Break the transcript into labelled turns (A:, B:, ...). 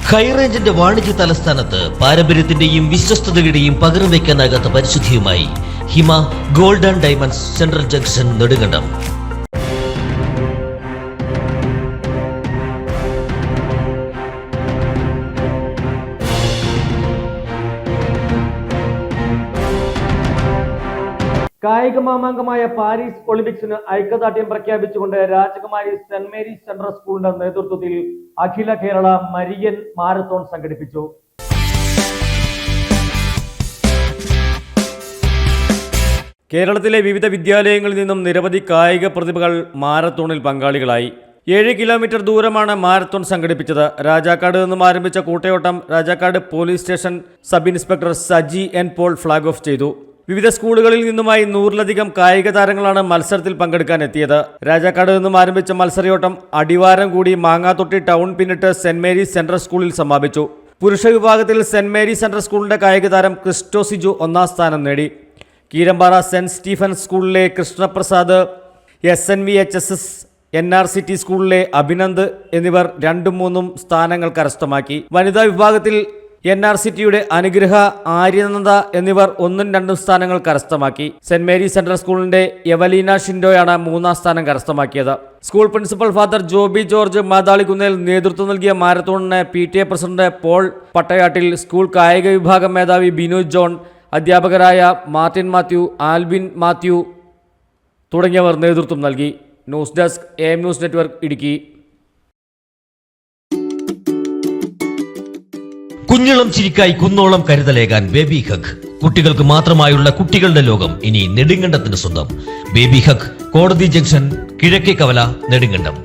A: ഹൈറേഞ്ചിന്റെ വാണിജ്യ തലസ്ഥാനത്ത് പാരമ്പര്യത്തിന്റെയും വിശ്വസ്തതയുടെയും പകരം വയ്ക്കാനാകാത്ത പരിശുദ്ധിയുമായി Hima gold and diamonds central junction Nedumkandam.
B: കായിക മാമാങ്കമായ പാരീസ് ഒളിമ്പിക്സിന് ഐക്യദാർഢ്യം പ്രഖ്യാപിച്ചുകൊണ്ട് രാജകുമാരി സെന്റ് മേരീസ് സെൻട്രൽ സ്കൂളിന്റെ നേതൃത്വത്തിൽ അഖില കേരള മരിയൻ മാരത്തോൺ സംഘടിപ്പിച്ചു.
C: കേരളത്തിലെ വിവിധ വിദ്യാലയങ്ങളിൽ നിന്നും നിരവധി കായിക പ്രതിഭകൾ മാരത്തോണിൽ പങ്കാളികളായി. 7 കിലോമീറ്റർ ദൂരമാണ് മാരത്തോൺ സംഘടിപ്പിച്ചത്. രാജാക്കാട് നിന്നും ആരംഭിച്ച കൂട്ടയോട്ടം Rajakkad police station sub inspector Saji N Paul flag off ചെയ്തു. വിവിധ സ്കൂളുകളിൽ നിന്നുമായി 100-ലധികം കായിക താരങ്ങളാണ് മത്സരത്തിൽ പങ്കെടുക്കാൻ എത്തിയത്. രാജാക്കാട് നിന്നും ആരംഭിച്ച മത്സരയോട്ടം അടിവാരം കൂടി മാങ്ങാത്തൊട്ടി ടൗൺ പിന്നിട്ട് സെന്റ് മേരീസ് സെൻട്രൽ സ്കൂളിൽ സമാപിച്ചു. പുരുഷ വിഭാഗത്തിൽ സെന്റ് മേരീസ് സെൻട്രൽ സ്കൂളിന്റെ കായിക താരം ക്രിസ്റ്റോ സിജു 1ാം സ്ഥാനം നേടി. കീരമ്പാറ സെന്റ് സ്റ്റീഫൻസ് സ്കൂളിലെ കൃഷ്ണപ്രസാദ്, SNVHSS NRCT സ്കൂളിലെ അഭിനന്ദ് എന്നിവർ 2ഉം 3ഉം സ്ഥാനങ്ങൾ കരസ്ഥമാക്കി. വനിതാ വിഭാഗത്തിൽ NRCTയുടെ അനുഗ്രഹ, ആര്യനന്ദ എന്നിവർ 1ഉം 2ഉം സ്ഥാനങ്ങൾ കരസ്ഥമാക്കി. സെന്റ് മേരീസ് സെൻട്രൽ സ്കൂളിന്റെ എവലീന ഷിൻഡോയാണ് 3ാം സ്ഥാനം കരസ്ഥമാക്കിയത്. School principal father Joby George Mathalikunnel നേതൃത്വം നൽകിയ മാരത്തോണിന് PTA president Paul Pattayattil, school കായിക വിഭാഗം മേധാവി ബിനു ജോൺ, അധ്യാപകരായ മാർട്ടിൻ മാത്യു, ആൽബിൻ മാത്യു തുടങ്ങിയവർ നേതൃത്വം നൽകി. News desk AM news network Idukki.
A: കുഞ്ഞിളം ചിരിക്കായി കുന്നോളം കരുതലേകാൻ ബേബി ഹഗ്. കുട്ടികൾക്ക് മാത്രമായുള്ള കുട്ടികളുടെ ലോകം ഇനി നെടുങ്കണ്ടത്തിന് സ്വന്തം. ബേബി ഹഗ്, കോടതി ജംഗ്ഷൻ, കിഴക്കേ കവല, നെടുങ്കണ്ടം.